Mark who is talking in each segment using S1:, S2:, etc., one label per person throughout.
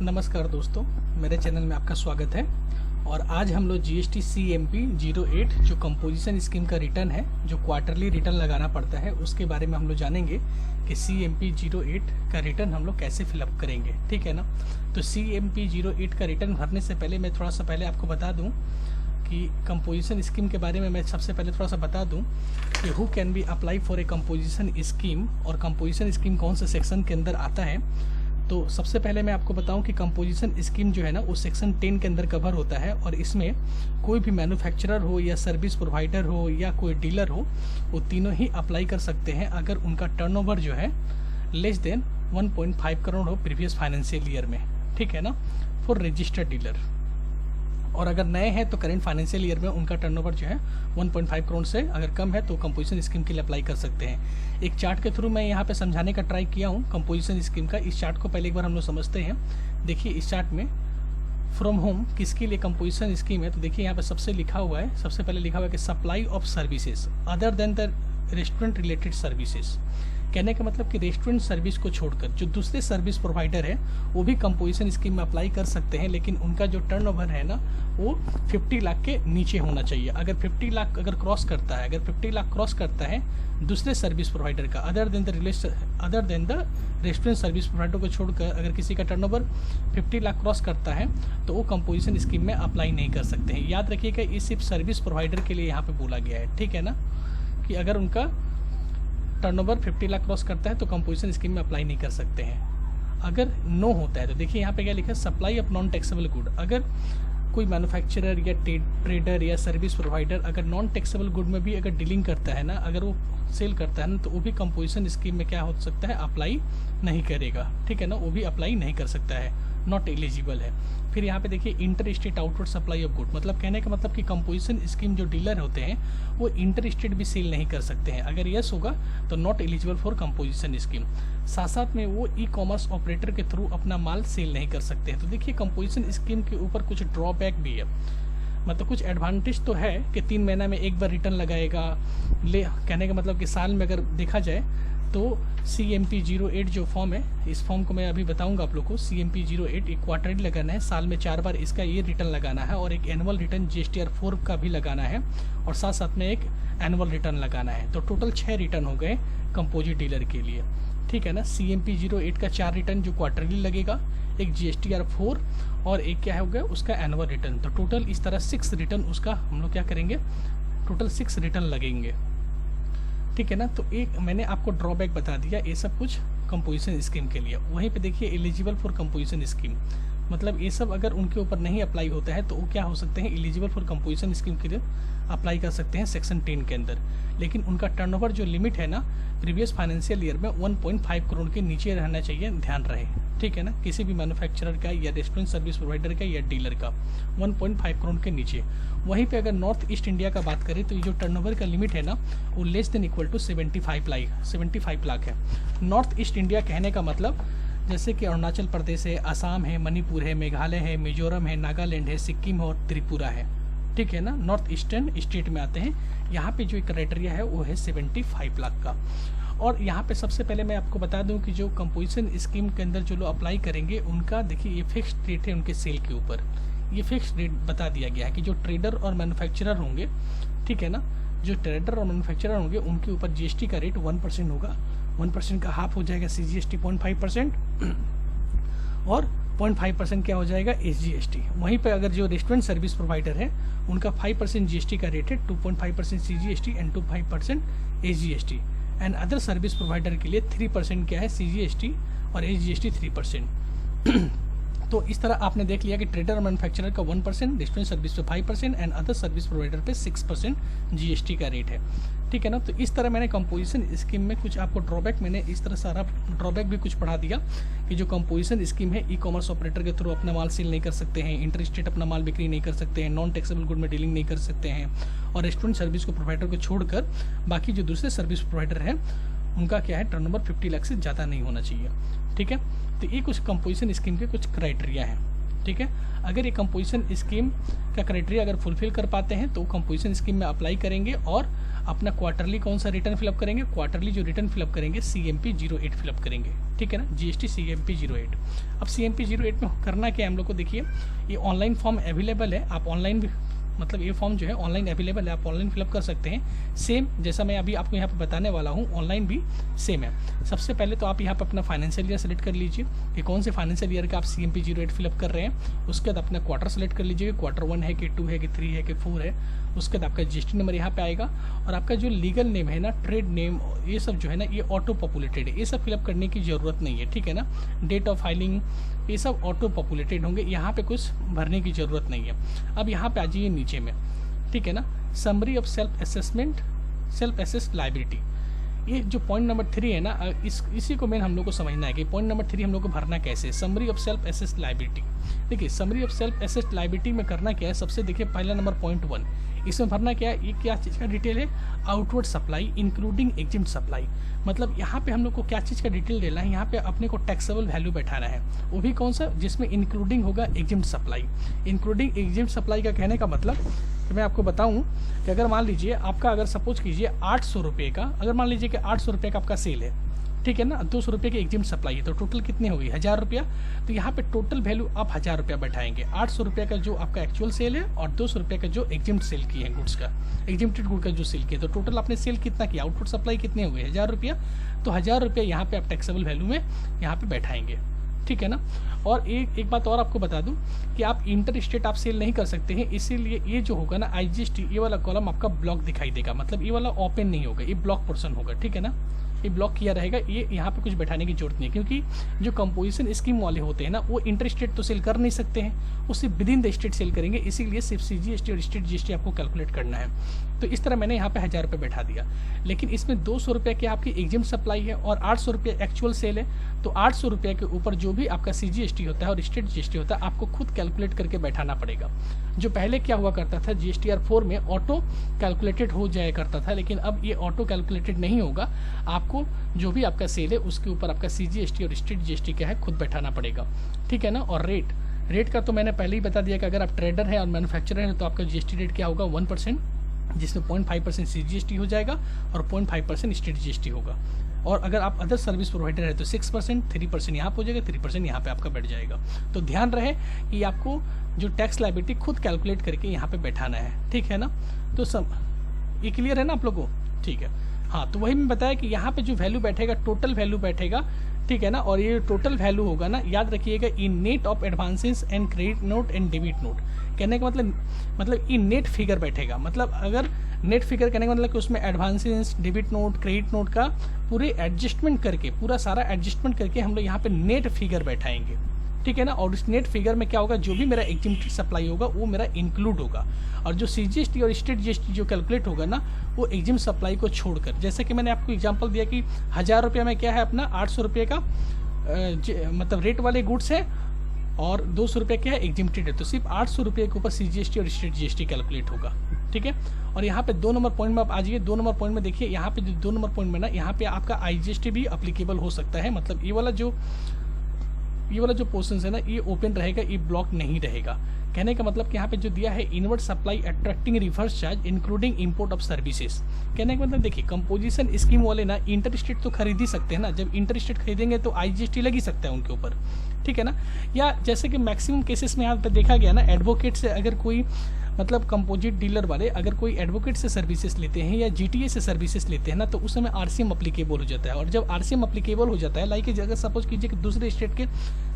S1: नमस्कार दोस्तों, मेरे चैनल में आपका स्वागत है। और आज हम लोग जीएसटी CMP 08 जो कंपोजिशन स्कीम का रिटर्न है, जो क्वार्टरली रिटर्न लगाना पड़ता है, उसके बारे में हम लोग जानेंगे कि CMP 08 का रिटर्न हम लोग कैसे फिलअप करेंगे। ठीक है ना। तो CMP 08 का रिटर्न भरने से पहले मैं थोड़ा सा पहले आपको बता दूँ कि कंपोजिशन स्कीम के बारे में मैं सबसे पहले थोड़ा सा बता दूं कि who can be apply for a composition scheme और कंपोजिशन स्कीम कौन से सेक्शन के अंदर आता है। तो सबसे पहले मैं आपको बताऊं कि कंपोजिशन स्कीम जो है ना वो सेक्शन 10 के अंदर कवर होता है और इसमें कोई भी मैन्युफैक्चरर हो या सर्विस प्रोवाइडर हो या कोई डीलर हो, वो तीनों ही अप्लाई कर सकते हैं अगर उनका टर्नओवर जो है लेस देन 1.5 करोड़ हो प्रीवियस फाइनेंशियल ईयर में। ठीक है ना, फॉर रजिस्टर्ड डीलर। और अगर नए हैं तो करेंट फाइनेंशियल ईयर में उनका टर्नओवर जो है 1.5 करोड़ से अगर कम है तो कंपोजिशन स्कीम के लिए अप्लाई कर सकते हैं। एक चार्ट के थ्रू मैं यहाँ पे समझाने का ट्राई किया हूँ कंपोजिशन स्कीम का। इस चार्ट को पहले एक बार हम लोग समझते हैं। देखिए इस चार्ट में फ्रॉम होम किसके लिए कंपोजिशन स्कीम है, तो देखिए यहाँ पे सबसे लिखा हुआ है, सबसे पहले लिखा हुआ है कि supply of services other than the restaurant related services. कहने का मतलब कि रेस्टोरेंट सर्विस को छोड़कर जो दूसरे सर्विस प्रोवाइडर है वो भी कंपोजिशन स्कीम में अप्लाई कर सकते हैं, लेकिन उनका जो टर्नओवर है ना वो 50 लाख के नीचे होना चाहिए। अगर 50 लाख अगर क्रॉस करता है, अगर 50 लाख क्रॉस करता है दूसरे सर्विस प्रोवाइडर का other than the restaurant service provider को छोड़कर अगर किसी का टर्नओवर 50 लाख क्रॉस करता है तो वो कंपोजिशन स्कीम में अप्लाई नहीं कर सकते हैं। याद रखिएगा ये सिर्फ सर्विस प्रोवाइडर के लिए यहाँ पे बोला गया है। ठीक है ना, कि अगर उनका टर्नओवर 50 लाख क्रॉस करता है तो कंपोजिशन स्कीम में अप्लाई नहीं कर सकते हैं। अगर नो होता है तो देखिए यहाँ पे क्या लिखा है, supply of non taxable good. अगर कोई मैन्युफैक्चरर या ट्रेडर या सर्विस प्रोवाइडर अगर नॉन टैक्सेबल गुड में भी अगर डीलिंग करता है ना, अगर वो सेल करता है ना, तो वो भी कंपोजिशन स्कीम में क्या हो सकता है, अप्लाई नहीं करेगा। ठीक है ना, वो भी अप्लाई नहीं कर सकता है, नॉट एलिजिबल है। फिर यहाँ पे देखिए inter state outward supply of good, मतलब कहने का मतलब कि कंपोजिशन स्कीम जो डीलर होते हैं वो इंटर स्टेट भी सेल नहीं कर सकते हैं। अगर यस होगा तो not eligible for composition scheme. साथ साथ में वो ई कॉमर्स ऑपरेटर के थ्रू अपना माल सेल नहीं कर सकते हैं। तो देखिए कंपोजिशन स्कीम के ऊपर कुछ ड्रॉबैक भी है, मतलब कुछ एडवांटेज तो है कि 3 महीना में एक बार रिटर्न लगाएगा। कहने का मतलब कि साल में अगर देखा जाए तो CMP 08 जो फॉर्म है, इस फॉर्म को मैं अभी बताऊंगा आप लोग को। CMP 08 एक क्वार्टरली लगाना है, साल में 4 बार इसका ये रिटर्न लगाना है और एक एनुअल रिटर्न GSTR 4 का भी लगाना है और साथ साथ में एक एनुअल रिटर्न लगाना है। तो टोटल 6 रिटर्न हो गए कंपोजिट डीलर के लिए। ठीक है ना, CMP 08 का 4 रिटर्न जो क्वार्टरली लगेगा, एक GSTR 4 और एक क्या होगा उसका एनुअल रिटर्न। तो टोटल इस तरह 6 रिटर्न उसका हम लोग क्या करेंगे, टोटल 6 रिटर्न लगेंगे। ठीक है ना, तो एक मैंने आपको ड्रॉबैक बता दिया ये सब कुछ कंपोजिशन स्कीम के लिए। वहीं पे देखिए एलिजिबल फॉर कंपोजिशन स्कीम, मतलब ये सब अगर उनके ऊपर नहीं अप्लाई होता है तो वो क्या हो सकते हैं, एलिजिबल फॉर कंपोजिशन स्कीम के लिए अप्लाई कर सकते हैं सेक्शन 10 के अंदर। लेकिन उनका टर्नओवर जो लिमिट है ना प्रीवियस फाइनेंशियल ईयर में 1.5 करोड़ के नीचे रहना चाहिए, ध्यान रहे। ठीक है ना, किसी भी मैन्युफैक्चरर का या रेस्टोरेंट सर्विस प्रोवाइडर का या डीलर का 1.5 करोड़ के नीचे। वहीं पे अगर नॉर्थ ईस्ट इंडिया का बात करें तो ये जो टर्नओवर का लिमिट है ना वो less than equal to 75 lakh है। नॉर्थ ईस्ट इंडिया कहने का मतलब जैसे कि अरुणाचल प्रदेश है, असम है, मणिपुर है, मेघालय है, मिजोरम है, नागालैंड है, सिक्किम है और त्रिपुरा है। ठीक है ना, नॉर्थ ईस्टर्न स्टेट में आते हैं। यहाँ पे जो क्राइटेरिया है वो है 75 लाख का। और यहाँ पे सबसे पहले मैं आपको बता दूं कि जो कंपोजिशन स्कीम के अंदर जो लोग अप्लाई करेंगे उनका देखिए ये फिक्स्ड रेट है उनके सेल के ऊपर। ये फिक्स्ड रेट बता दिया गया है कि जो ट्रेडर और मैन्युफैक्चरर होंगे, ठीक है ना, जो ट्रेडर और मैन्युफैक्चरर होंगे उनके ऊपर GST का रेट 1% होगा। 1% का हाफ हो जाएगा CGST 0.5% और 0.5% क्या हो जाएगा SGST। वहीं पर अगर जो रेस्टोरेंट सर्विस प्रोवाइडर है उनका 5% GST का रेट है, 2.5% CGST and 2.5% SGST। And other service provider के लिए 3% क्या है CGST और SGST 3%। तो इस तरह आपने देख लिया कि ट्रेडर और मैन्युफैक्चरर का 1%, रेस्टोरेंट सर्विस पे 5% एंड अदर सर्विस प्रोवाइडर पे 6% GST का रेट है। ठीक है ना, तो इस तरह मैंने कंपोजिशन स्कीम में कुछ आपको ड्रॉबैक, मैंने इस तरह सारा ड्रॉबैक भी कुछ पढ़ा दिया कि जो कंपोजिशन स्कीम है ई कॉमर्स ऑपरेटर के थ्रू अपना माल सेल नहीं कर सकते हैं, इंटर स्टेट अपना माल बिक्री नहीं कर सकते हैं, नॉन टैक्सेबल गुड में डीलिंग नहीं कर सकते हैं और रेस्टोरेंट सर्विस को प्रोवाइडर को छोड़कर बाकी जो दूसरे सर्विस प्रोवाइडर हैं उनका क्या है, टर्नओवर 50 लाख से ज़्यादा नहीं होना चाहिए। ठीक है, तो ये कुछ कंपोजिशन स्कीम के कुछ क्राइटेरिया हैं। ठीक है, अगर ये कंपोजिशन स्कीम का क्राइटेरिया अगर फुलफिल कर पाते हैं तो कंपोजिशन स्कीम में अप्लाई करेंगे और अपना क्वार्टरली कौन सा रिटर्न फिलअप करेंगे, क्वार्टरली जो रिटर्न फिलअप करेंगे CMP 08 फिलअप करेंगे, ठीक है ना, GST CMP 08। अब CMP 08 में करना क्या है हम लोग को, देखिए ये ऑनलाइन फॉर्म अवेलेबल है, आप ऑनलाइन भी मतलब ये फॉर्म जो है ऑनलाइन अवेलेबल है, आप ऑनलाइन फिलअप कर सकते हैं। सेम जैसा मैं अभी आपको यहाँ पे बताने वाला हूँ, ऑनलाइन भी सेम है। सबसे पहले तो आप यहाँ पे अपना फाइनेंशियल ईयर सेलेक्ट कर लीजिए कि कौन से फाइनेंशियल ईयर का आप CMP 08 फिलअप कर रहे हैं। उसके बाद अपना क्वार्टर सेलेक्ट कर लीजिए, क्वार्टर 1 है कि 2 है कि 3 है कि 4 है। उसके बाद आपका GST नंबर यहाँ पे आएगा, और आपका जो लीगल नेम है ना, ट्रेड नेम, ये सब जो है ना ये ऑटो पॉपुलेटेड है, ये सब फिलअप करने की ज़रूरत नहीं है, ठीक है ना। डेट ऑफ फाइलिंग ये सब ऑटो पॉपुलेटेड होंगे, यहाँ पे कुछ भरने की ज़रूरत नहीं है। अब यहाँ पे आ जाइए नीचे में, ठीक है ना, summary of self assessment, self assessed liability. ये जो पॉइंट नंबर 3 है ना, इसी को मेन हम लोग को समझना है कि पॉइंट नंबर 3 हम लोग को भरना कैसे, summary of self assessed liability. देखिए summary of self assessed liability में करना क्या है, सबसे देखिए पहला नंबर पॉइंट 1, इसमें भरना क्या है, ये क्या चीज़ का डिटेल है, आउटवर्ड सप्लाई इंक्लूडिंग एग्जिम्ड सप्लाई। मतलब यहाँ पे हम लोग को क्या चीज़ का डिटेल देना है, यहाँ पे अपने को टैक्सेबल वैल्यू बैठाना है, वो भी कौन सा, जिसमें इंक्लूडिंग होगा एग्जिम्ड सप्लाई। इंक्लूडिंग एग्जिम्ड सप्लाई का कहने का मतलब कि मैं आपको बताऊं कि अगर मान लीजिए आपका, अगर सपोज कीजिए 800 रुपये का, अगर मान लीजिए कि 800 रुपये का आपका सेल है, ठीक है ना, 200 रुपये की एग्जिम्ड सप्लाई है, तो टोटल कितनी होगी 1000 रुपया। तो यहाँ पे टोटल वैल्यू आप 1000 रुपया बैठाएंगे, 800 रुपये का जो आपका एक्चुअल सेल है और 200 रुपये का जो एग्जिम्ड सेल की है गुड्स का, एग्जिम्प्टेड गुड का जो सेल किया, तो टोटल आपने सेल कितना किया, आउटपुट सप्लाई कितनी हो गई 1000 रुपया। तो 1000 रुपया यहाँ पे आप टैक्सेबल वैल्यू में यहाँ पे बैठाएंगे, ठीक है ना। और एक बात और आपको बता दूं कि आप इंटर स्टेट आप सेल नहीं कर सकते हैं, इसीलिए ये जो होगा ना IGST, ये वाला कॉलम आपका ब्लॉक दिखाई देगा, मतलब ये वाला ओपन नहीं होगा, ये ब्लॉक पोर्शन होगा, ठीक है ना, ये ब्लॉक किया रहेगा। ये यहाँ पे कुछ बैठाने की जरूरत नहीं है, क्योंकि जो कंपोजिशन स्कीम वाले होते हैं ना, वो इंटर स्टेट तो सेल कर नहीं सकते हैं, वो सिर्फ within the state sell करेंगे, इसीलिए सिर्फ CGST और स्टेट GST आपको कैलकुलेट करना है। तो इस तरह मैंने यहाँ पे 1000 रुपये बैठा दिया, लेकिन इसमें 200 रुपये की आपकी एग्जिम सप्लाई है और 800 रुपये एक्चुअल सेल है। तो 800 रुपये के ऊपर जो भी आपका CGST होता है और स्टेट GST होता है, आपको खुद कैलकुलेट करके बैठाना पड़ेगा। जो पहले क्या हुआ करता था, GSTR 4 में ऑटो कैलकुलेटेड हो जाया करता था, लेकिन अब ये ऑटो कैलकुलेटेड नहीं होगा, आपको जो भी आपका सेल है उसके ऊपर आपका CGST और स्टेट GST क्या है खुद बैठाना पड़ेगा, ठीक है ना। और रेट का तो मैंने पहले ही बता दिया कि अगर आप ट्रेडर हैं और मैन्युफैक्चरर हैं तो आपका GST रेट क्या होगा 1%, जिसमें 0.5% CGST हो जाएगा और 0.5% स्टेट GST होगा। और अगर आप अदर सर्विस प्रोवाइडर है तो 6%, 3% यहाँ पे हो जाएगा, 3% यहाँ पे आपका बैठ जाएगा। तो ध्यान रहे कि आपको जो टैक्स लायबिलिटी खुद कैलकुलेट करके यहाँ पे बैठाना है, ठीक है ना। तो सब ये क्लियर है ना आप लोगों को, ठीक है। हाँ, तो वही मैं बताया कि यहाँ पे जो वैल्यू बैठेगा टोटल वैल्यू बैठेगा, ठीक है ना। और ये टोटल वैल्यू होगा ना, याद रखिएगा, इन net of advances and credit note and debit note. कहने का मतलब इन नेट फिगर बैठेगा, मतलब अगर नेट फिगर कहने का मतलब कि उसमें advances, debit note, credit note का पूरे एडजस्टमेंट करके, पूरा सारा एडजस्टमेंट करके हम लोग यहाँ पे नेट फिगर बैठाएंगे, ठीक है ना। और इस नेट फिगर में क्या होगा, जो भी मेरा एग्जिम्प्टेड सप्लाई होगा वो मेरा इंक्लूड होगा, और जो CGST और स्टेट GST जो कैलकुलेट होगा ना, वो एग्जिम्प्ट सप्लाई को छोड़कर, जैसे कि मैंने आपको एग्जांपल दिया कि 1000 रुपये में क्या है अपना 800 रुपये का मतलब रेट वाले गुड्स है और 200 रुपये क्या है एग्जिम्प्टेड है, तो सिर्फ 800 रुपये के ऊपर CGST और स्टेट GST कैलकुलेट होगा, ठीक है। और यहाँ पे 2 नंबर पॉइंट में आप आ जाइए, 2 नंबर पॉइंट में देखिए, यहाँ पे 2 नंबर पॉइंट में ना, यहाँ पे आपका IGST भी अप्लीकेबल हो सकता है, मतलब ये वाला जो पोर्शन है ना, ये ओपन रहेगा, ये ब्लॉक नहीं रहेगा। कहने का मतलब कि यहाँ पे जो दिया है inward supply attracting reverse charge including import of services. कहने का मतलब देखिए, कंपोजिशन स्कीम वाले ना इंटर स्टेट तो खरीद ही सकते हैं ना, जब इंटर स्टेट खरीदेंगे तो IGST लग ही सकता है उनके ऊपर, ठीक है ना। या जैसे कि मैक्सिमम केसेस में यहाँ पे देखा गया ना, एडवोकेट से अगर कोई मतलब कंपोजिट डीलर वाले अगर कोई एडवोकेट से सर्विसेज लेते हैं या GTA से सर्विसेज लेते हैं ना, तो उस समय RCM अप्लीकेबल हो जाता है। और जब RCM अप्लीकेबल हो जाता है, लाइक अगर सपोज कीजिए कि दूसरे स्टेट के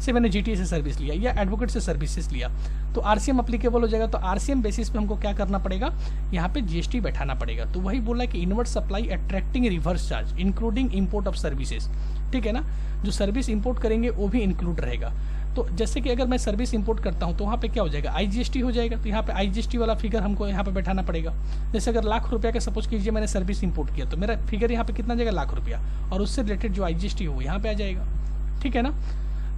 S1: से मैंने GTA से सर्विस लिया या एडवोकेट से सर्विसेज लिया, तो RCM अप्लीकेबल हो जाएगा। तो RCM बेसिस पे हमको क्या करना पड़ेगा, यहाँ पे GST बैठाना पड़ेगा। तो वही बोला कि inward supply attracting reverse charge including import of services, ठीक है ना। जो सर्विस इंपोर्ट करेंगे वो भी इंक्लूड रहेगा। तो जैसे कि अगर मैं सर्विस इंपोर्ट करता हूँ तो वहाँ पे क्या हो जाएगा, IGST हो जाएगा। तो यहाँ पे IGST वाला फिगर हमको यहाँ पे बैठाना पड़ेगा। जैसे अगर लाख रुपया का सपोज कीजिए मैंने सर्विस इंपोर्ट किया, तो मेरा फिगर यहाँ पे कितना जाएगा, लाख रुपया, और उससे रिलेटेड जो IGST हो यहाँ पे आ जाएगा, ठीक है ना।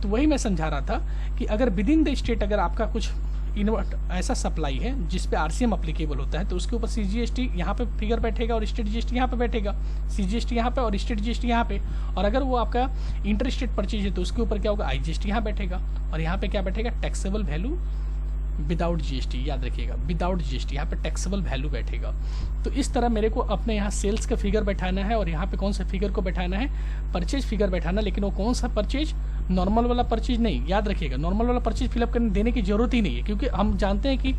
S1: तो वही मैं समझा रहा था कि अगर विद इन द स्टेट अगर आपका कुछ ऐसा सप्लाई है जिस पे RCM अप्लीकेबल होता है, तो उसके ऊपर CGST यहाँ पे फिगर बैठेगा और स्टेट GST यहाँ पे बैठेगा, CGST यहाँ पे और स्टेट GST यहाँ पे। और अगर वो आपका इंटर स्टेट परचेज है तो उसके ऊपर क्या होगा, IGST यहाँ बैठेगा, और यहाँ पे क्या बैठेगा, टैक्सेबल वैल्यू विदाउट जीएसटी, याद रखिएगा विदाउट जीएसटी, यहाँ पे टैक्सेबल वैल्यू बैठेगा। तो इस तरह मेरे को अपने यहाँ सेल्स का फिगर बैठाना है और यहाँ पे कौन सा फिगर को बैठाना है, परचेज फिगर बैठाना। लेकिन वो कौन सा परचेज, नॉर्मल वाला परचेज नहीं, याद रखिएगा नॉर्मल वाला परचेज फिलअप करने देने की जरूरत ही नहीं है, क्योंकि हम जानते हैं कि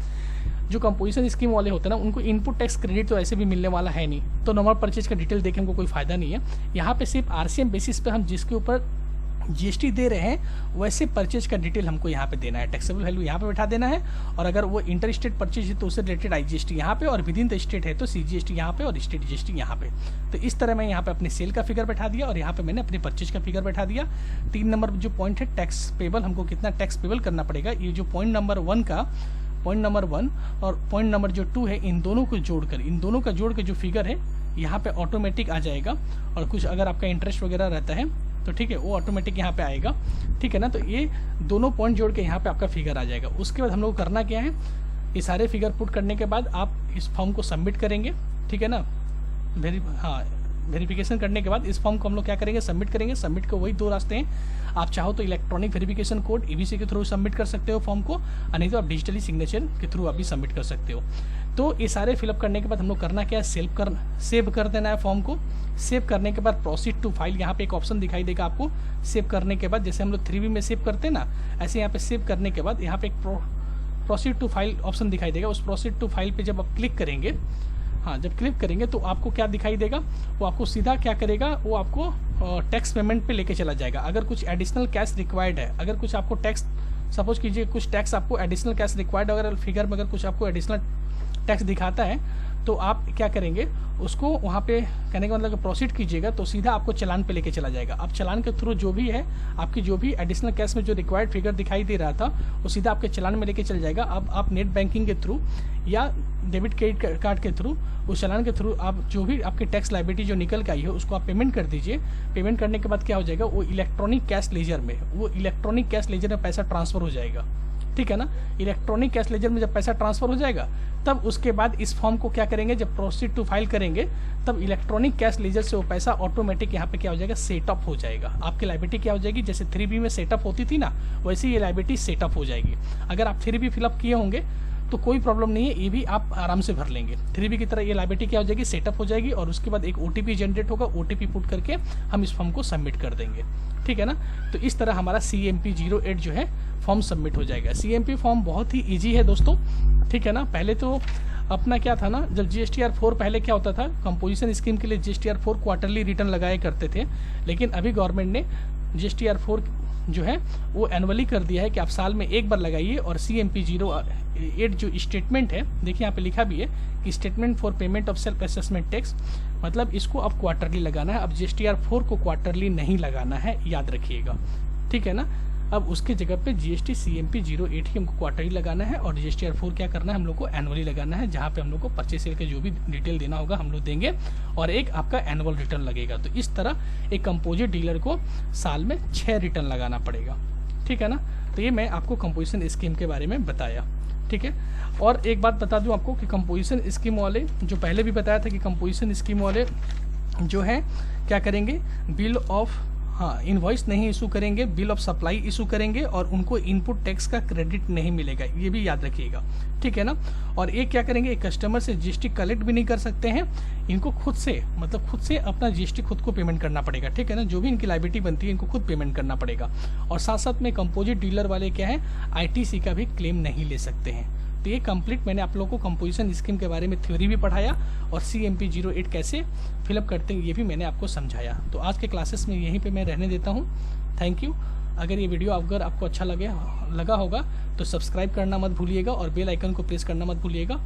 S1: जो कंपोजिशन स्कीम वाले होते हैं ना, उनको इनपुट टैक्स क्रेडिट तो ऐसे भी मिलने वाला है नहीं, तो नॉर्मल परचेज का डिटेल देखें हमको कोई फायदा नहीं है। यहाँ पे सिर्फ आरसीएम बेसिस पे हम जिसके ऊपर जीएसटी दे रहे हैं वैसे परचेज का डिटेल हमको यहाँ पे देना है, टैक्सेबल वैल्यू यहाँ पे बैठा देना है। और अगर वो इंटर स्टेट परचेज है तो उससे रिलेटेड आईजीएसटी यहाँ पे, और विद इन द स्टेट है तो सीजीएसटी यहाँ पे और स्टेट जीएसटी यहाँ पे। तो इस तरह मैं यहाँ पे अपने सेल का फिगर बैठा दिया और यहाँ पे मैंने अपने परचेज का फिगर बैठा दिया। 3 नंबर जो पॉइंट है टैक्स पेबल, हमको कितना टैक्स पेबल करना पड़ेगा, ये जो पॉइंट नंबर 1 और पॉइंट नंबर जो 2 है, इन दोनों को जोड़ के जो फिगर है यहाँ पे ऑटोमेटिक आ जाएगा। और कुछ अगर आपका इंटरेस्ट वगैरह रहता है तो ठीक है, वो ऑटोमेटिक यहाँ पे आएगा, ठीक है ना। तो ये दोनों पॉइंट जोड़ के यहाँ पे आपका फिगर आ जाएगा। उसके बाद हम लोग करना क्या है, ये सारे फिगर पुट करने के बाद आप इस फॉर्म को सबमिट करेंगे, ठीक है ना। वेरिफिकेशन करने के बाद इस फॉर्म को हम लोग क्या करेंगे, सबमिट करेंगे। सबमिट के वही 2 रास्ते हैं, आप चाहो तो इलेक्ट्रॉनिक वेरिफिकेशन कोड ईवीसी के थ्रू सबमिट कर सकते हो फॉर्म को, और नहीं तो आप डिजिटली सिग्नेचर के थ्रू आप भी सबमिट कर सकते हो। तो ये सारे फिलअप करने के बाद हम लोग करना क्या है, सेव कर देना है फॉर्म को। सेव करने के बाद प्रोसीड टू फाइल, यहाँ पे एक ऑप्शन दिखाई देगा आपको। सेव करने के बाद जैसे हम लोग 3B में सेव करते हैं ना, ऐसे यहाँ पे सेव करने के बाद यहाँ पे एक प्रोसीड टू फाइल ऑप्शन दिखाई देगा। उस प्रोसीड टू फाइल पे जब आप क्लिक करेंगे, जब क्लिक करेंगे तो आपको क्या दिखाई देगा, वो आपको सीधा क्या करेगा, वो आपको टैक्स पेमेंट पे लेके चला जाएगा। अगर कुछ एडिशनल कैश रिक्वायर्ड है, अगर कुछ आपको टैक्स, सपोज कीजिए कुछ टैक्स आपको एडिशनल कैश रिक्वायर्ड, अगर फिगर में अगर कुछ आपको एडिशनल टैक्स दिखाता है तो आप क्या करेंगे, उसको वहाँ पे कहने का मतलब प्रोसीड कीजिएगा तो सीधा आपको चालान पे लेके चला जाएगा। अब चालान के थ्रू जो भी है आपकी, जो भी एडिशनल कैश में जो रिक्वायर्ड फिगर दिखाई दे रहा था वो सीधा आपके चालान में लेके चल जाएगा। अब आप नेट बैंकिंग के थ्रू या डेबिट क्रेडिट कार्ड के थ्रू, उस चालान के थ्रू आप जो भी आपकी टैक्स लायबिलिटी जो निकल के आई है उसको आप पेमेंट कर दीजिए। पेमेंट करने के बाद क्या हो जाएगा, वो इलेक्ट्रॉनिक कैश लेजर में पैसा ट्रांसफर हो जाएगा, ठीक है ना। इलेक्ट्रॉनिक कैश लेजर में जब पैसा ट्रांसफर हो जाएगा तब उसके बाद इस फॉर्म को क्या करेंगे, जब प्रोसीड टू फाइल करेंगे तब इलेक्ट्रॉनिक कैश लेजर से वो पैसा ऑटोमेटिक यहाँ पे क्या हो जाएगा, सेटअप हो जाएगा। आपकी लायबिलिटी क्या हो जाएगी, जैसे 3B में सेटअप होती थी ना, वैसे ये लायबिलिटी सेटअप हो जाएगी। अगर आप 3B फिलअप किए होंगे तो कोई प्रॉब्लम नहीं है, ये भी आप आराम से भर लेंगे। 3B की तरह ये लायबिलिटी क्या हो जाएगी, सेटअप हो जाएगी। और उसके बाद एक OTP जनरेट होगा, OTP पुट करके हम इस फॉर्म को सबमिट कर देंगे, ठीक है ना। तो इस तरह हमारा CMP 08 जो है फॉर्म सबमिट हो जाएगा। CMP फॉर्म बहुत ही ईजी है दोस्तों, ठीक है ना। पहले तो अपना क्या था ना, जब GSTR 4 पहले क्या होता था, कंपोजिशन स्कीम के लिए GSTR 4 क्वार्टरली रिटर्न लगाया करते थे, लेकिन अभी गवर्नमेंट ने GSTR 4 जो है वो एनुअली कर दिया है कि आप साल में एक बार लगाइए। और CMP 08 जो स्टेटमेंट है, देखिए यहाँ पे लिखा भी है कि statement for payment of self assessment tax, मतलब इसको अब क्वार्टरली लगाना है। अब GSTR 4 को क्वार्टरली नहीं लगाना है, याद रखिएगा, ठीक है ना। अब उसके जगह पे GST CMP 08 ही हमको क्वार्टरली लगाना है और GSTR 4 क्या करना है, हम लोग को एनुअली लगाना है, जहाँ पे हम लोग को परचेज सेल के जो भी डिटेल देना होगा हम लोग देंगे और एक आपका एनुअल रिटर्न लगेगा। तो इस तरह एक कंपोजिट डीलर को साल में 6 रिटर्न लगाना पड़ेगा, ठीक है ना। तो ये मैं आपको कंपोजिशन स्कीम के बारे में बताया, ठीक है। और एक बात बता दूं आपको कि कंपोजिशन स्कीम वाले, जो पहले भी बताया था कि कंपोजिशन स्कीम वाले जो है क्या करेंगे, बिल ऑफ इनवॉइस नहीं इशू करेंगे, बिल ऑफ सप्लाई इशू करेंगे और उनको इनपुट टैक्स का क्रेडिट नहीं मिलेगा, ये भी याद रखिएगा, ठीक है ना। और एक क्या करेंगे, एक कस्टमर से GST कलेक्ट भी नहीं कर सकते हैं, इनको खुद से अपना GST खुद को पेमेंट करना पड़ेगा, ठीक है ना। जो भी इनकी लायबिलिटी बनती है इनको खुद पेमेंट करना पड़ेगा। और साथ साथ में कंपोजिट डीलर वाले क्या है, ITC का भी क्लेम नहीं ले सकते हैं। तो ये कंप्लीट मैंने आप लोगों को कंपोजिशन स्कीम के बारे में थ्योरी भी पढ़ाया और CMP 08 कैसे फिलअप करते हैं ये भी मैंने आपको समझाया। तो आज के क्लासेस में यहीं पे मैं रहने देता हूँ। Thank you. अगर ये वीडियो अगर आपको अच्छा लगा होगा तो सब्सक्राइब करना मत भूलिएगा और बेल आइकन को प्रेस करना मत भूलिएगा।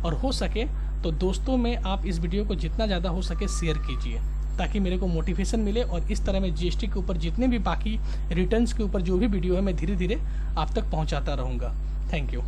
S1: और हो सके तो दोस्तों में आप इस वीडियो को जितना ज़्यादा हो सके शेयर कीजिए, ताकि मेरे को मोटिवेशन मिले और इस तरह मैं GST के ऊपर जितने भी बाकी रिटर्न्स के ऊपर जो भी वीडियो है मैं धीरे धीरे आप तक पहुँचाता रहूँगा। Thank you.